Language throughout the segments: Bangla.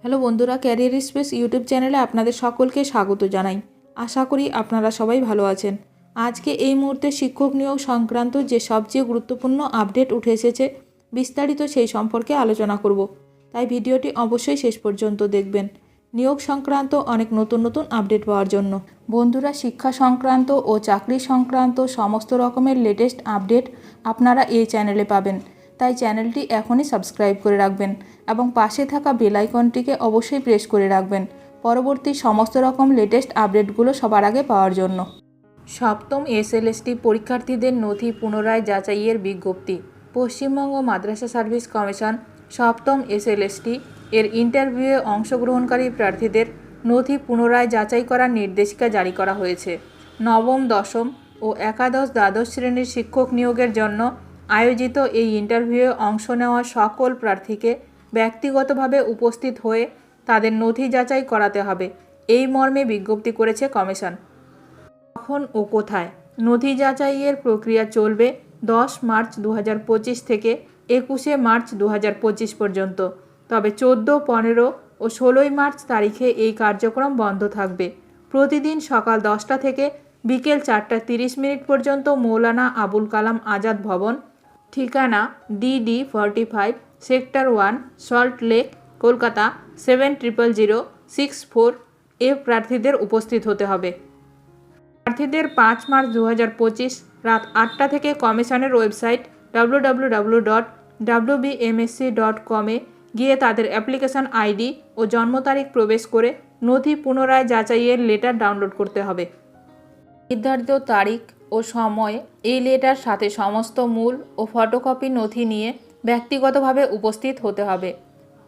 হ্যালো বন্ধুরা, ক্যারিয়ার স্পেস ইউটিউব চ্যানেলে আপনাদের সকলকে স্বাগত জানাই। আশা করি আপনারা সবাই ভালো আছেন। আজকে এই মুহূর্তে শিক্ষক নিয়োগ সংক্রান্ত যে সবচেয়ে গুরুত্বপূর্ণ আপডেট উঠে এসেছে, বিস্তারিত সেই সম্পর্কে আলোচনা করব। তাই ভিডিওটি অবশ্যই শেষ পর্যন্ত দেখবেন নিয়োগ সংক্রান্ত অনেক নতুন নতুন আপডেট পাওয়ার জন্য। বন্ধুরা, শিক্ষা সংক্রান্ত ও চাকরি সংক্রান্ত সমস্ত রকমের লেটেস্ট আপডেট আপনারা এই চ্যানেলে পাবেন। তাই চ্যানেলটি এখনই সাবস্ক্রাইব করে রাখবেন এবং পাশে থাকা বেল আইকনটিকে অবশ্যই প্রেস করে রাখবেন পরবর্তী সমস্ত রকম লেটেস্ট আপডেটগুলো সবার আগে পাওয়ার জন্য। সপ্তম এসএলএসটি পরীক্ষার্থীদের নথি পুনরায় যাচাইয়ের বিজ্ঞপ্তি। পশ্চিমবঙ্গ মাদ্রাসা সার্ভিস কমিশন সপ্তম এসএলএসটি এর ইন্টারভিউয়ে অংশগ্রহণকারী প্রার্থীদের নথি পুনরায় যাচাই করার নির্দেশিকা জারি করা হয়েছে। নবম, দশম ও একাদশ দ্বাদশ শ্রেণীর শিক্ষক নিয়োগের জন্য আয়োজিত এই ইন্টারভিউয়ে অংশ নেওয়া সকল প্রার্থীকে ব্যক্তিগতভাবে উপস্থিত হয়ে তাদের নথি যাচাই করাতে হবে, এই মর্মে বিজ্ঞপ্তি করেছে কমিশন। কখন ও কোথায় নথি যাচাইয়ের প্রক্রিয়া চলবে 10 মার্চ 2025 থেকে 21 মার্চ 2025 পর্যন্ত। তবে 14, 15 ও 16 মার্চ তারিখে এই কার্যক্রম বন্ধ থাকবে। প্রতিদিন সকাল 10টা থেকে বিকেল 4:30 পর্যন্ত মৌলানা আবুল কালাম আজাদ ভবন, ঠিকানা DD 45, sector 1, salt lake, Kolkata 7006 এ প্রার্থীদের উপস্থিত হতে হবে। প্রার্থীদের 5 মার্চ 2025 রাত 8টা থেকে কমিশনের ওয়েবসাইট www.wbmsc.com গিয়ে তাদের অ্যাপ্লিকেশন আইডি ও জন্ম তারিখ প্রবেশ করে নথি পুনরায় যাচাইয়ের লেটার ডাউনলোড করতে হবে। নির্ধারিত তারিখ ও সময়ে এই লেটার সাথে সমস্ত মূল ও ফটোকপি নথি নিয়ে ব্যক্তিগতভাবে উপস্থিত হতে হবে।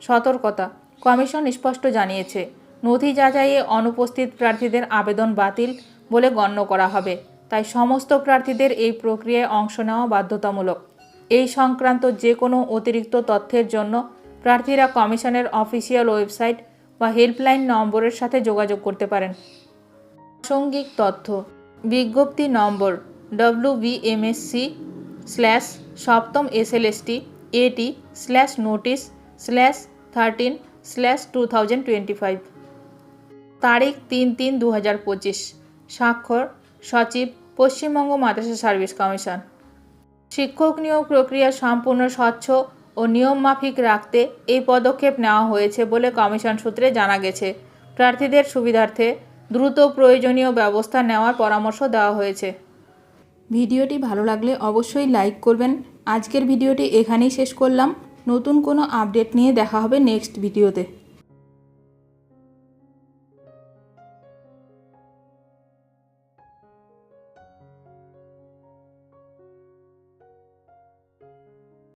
সতর্কতা, কমিশন স্পষ্ট জানিয়েছে, নথি যাচাইয়ে অনুপস্থিত প্রার্থীদের আবেদন বাতিল বলে গণ্য করা হবে। তাই সমস্ত প্রার্থীদের এই প্রক্রিয়ায় অংশ নেওয়া বাধ্যতামূলক। এই সংক্রান্ত যে কোনো অতিরিক্ত তথ্যের জন্য প্রার্থীরা কমিশনের অফিসিয়াল ওয়েবসাইট বা হেল্পলাইন নম্বরের সাথে যোগাযোগ করতে পারেন। প্রাসঙ্গিক তথ্য: বিজ্ঞপ্তি নম্বর WBMSC/STAT/notice/13/2025, তারিখ 3/3/2025, স্বাক্ষর সচিব, পশ্চিমবঙ্গ মাদ্রাসা সার্ভিস কমিশন। শিক্ষক নিয়োগ প্রক্রিয়া সম্পূর্ণ স্বচ্ছ ও নিয়মমাফিক রাখতে এই পদক্ষেপ নেওয়া হয়েছে বলে কমিশন সূত্রে জানা গেছে। প্রার্থীদের সুবিধার্থে দ্রুত প্রয়োজনীয় ব্যবস্থা নেওয়ার পরামর্শ দেওয়া হয়েছে। ভিডিওটি ভালো লাগলে অবশ্যই লাইক করবেন। আজকের ভিডিওটি এখানেই শেষ করলাম। নতুন কোনো আপডেট নিয়ে দেখা হবে নেক্সট ভিডিওতে।